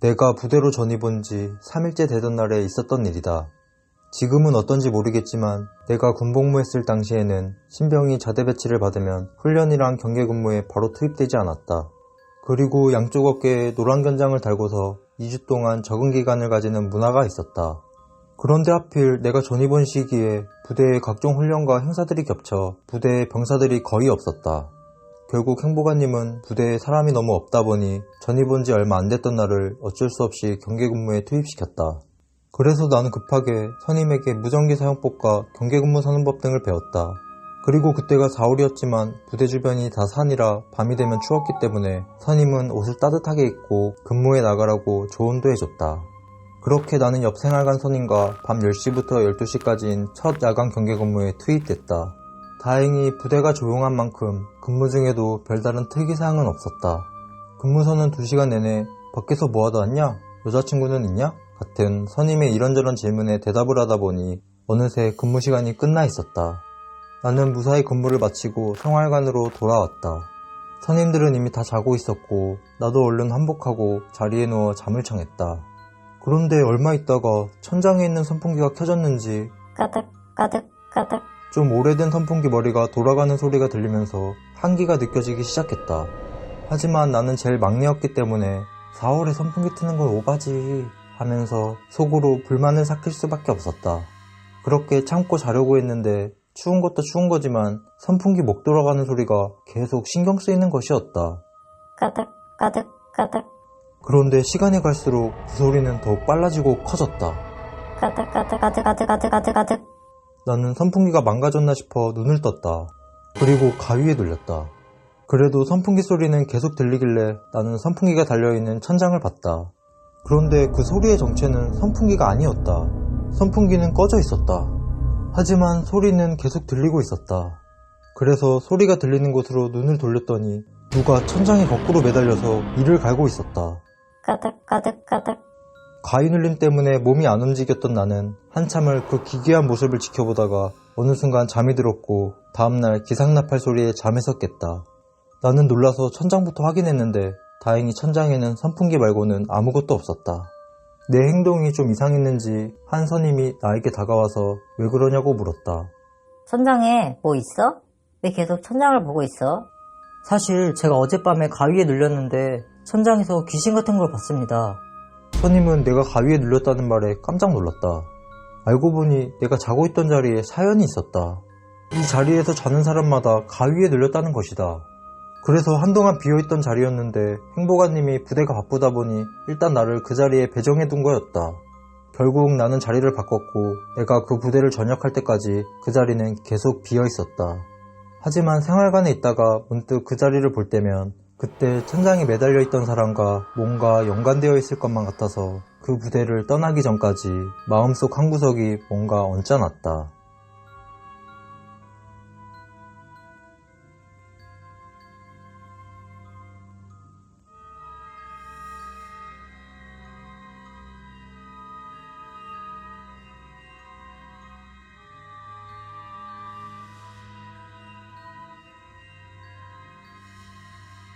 내가 부대로 전입 온 지 3일째 되던 날에 있었던 일이다. 지금은 어떤지 모르겠지만 내가 군복무했을 당시에는 신병이 자대 배치를 받으면 훈련이랑 경계 근무에 바로 투입되지 않았다. 그리고 양쪽 어깨에 노란 견장을 달고서 2주 동안 적응 기간을 가지는 문화가 있었다. 그런데 하필 내가 전입 온 시기에 부대의 각종 훈련과 행사들이 겹쳐 부대에 병사들이 거의 없었다. 결국 행보관님은 부대에 사람이 너무 없다 보니 전입 온 지 얼마 안 됐던 나를 어쩔 수 없이 경계 근무에 투입시켰다. 그래서 나는 급하게 선임에게 무전기 사용법과 경계 근무 사는 법 등을 배웠다. 그리고 그때가 4월이었지만 부대 주변이 다 산이라 밤이 되면 추웠기 때문에 선임은 옷을 따뜻하게 입고 근무에 나가라고 조언도 해줬다. 그렇게 나는 옆 생활관 선임과 밤 10시부터 12시까지인 첫 야간 경계 근무에 투입됐다. 다행히 부대가 조용한 만큼 근무 중에도 별다른 특이사항은 없었다. 근무서는 2시간 내내 밖에서 뭐하다 왔냐? 여자친구는 있냐? 같은 선임의 이런저런 질문에 대답을 하다 보니 어느새 근무 시간이 끝나 있었다. 나는 무사히 근무를 마치고 생활관으로 돌아왔다. 선임들은 이미 다 자고 있었고 나도 얼른 한복하고 자리에 누워 잠을 청했다. 그런데 얼마 있다가 천장에 있는 선풍기가 켜졌는지 까득 까득 까득 좀 오래된 선풍기 머리가 돌아가는 소리가 들리면서 한기가 느껴지기 시작했다. 하지만 나는 제일 막내였기 때문에 4월에 선풍기 트는 건 오바지 하면서 속으로 불만을 삭힐 수밖에 없었다. 그렇게 참고 자려고 했는데 추운 것도 추운 거지만 선풍기 목 돌아가는 소리가 계속 신경 쓰이는 것이었다. 까득 까득 까득 그런데 시간이 갈수록 그 소리는 더욱 빨라지고 커졌다. 까득 까득 까득 까득 까득 까득 까득 나는 선풍기가 망가졌나 싶어 눈을 떴다. 그리고 가위에 눌렸다. 그래도 선풍기 소리는 계속 들리길래 나는 선풍기가 달려있는 천장을 봤다. 그런데 그 소리의 정체는 선풍기가 아니었다. 선풍기는 꺼져 있었다. 하지만 소리는 계속 들리고 있었다. 그래서 소리가 들리는 곳으로 눈을 돌렸더니 누가 천장에 거꾸로 매달려서 이를 갈고 있었다. 까득 까득 까득 가위 눌림 때문에 몸이 안 움직였던 나는 한참을 그 기괴한 모습을 지켜보다가 어느 순간 잠이 들었고 다음날 기상나팔 소리에 잠에서 깼다. 나는 놀라서 천장부터 확인했는데 다행히 천장에는 선풍기 말고는 아무것도 없었다. 내 행동이 좀 이상했는지 한 선임이 나에게 다가와서 왜 그러냐고 물었다. 천장에 뭐 있어? 왜 계속 천장을 보고 있어? 사실 제가 어젯밤에 가위에 눌렸는데 천장에서 귀신 같은 걸 봤습니다. 선임은 내가 가위에 눌렸다는 말에 깜짝 놀랐다. 알고 보니 내가 자고 있던 자리에 사연이 있었다. 이 자리에서 자는 사람마다 가위에 눌렸다는 것이다. 그래서 한동안 비어있던 자리였는데 행보관님이 부대가 바쁘다 보니 일단 나를 그 자리에 배정해둔 거였다. 결국 나는 자리를 바꿨고 내가 그 부대를 전역할 때까지 그 자리는 계속 비어있었다. 하지만 생활관에 있다가 문득 그 자리를 볼 때면 그때 천장에 매달려 있던 사람과 뭔가 연관되어 있을 것만 같아서 그 부대를 떠나기 전까지 마음속 한구석이 뭔가 언짢았다.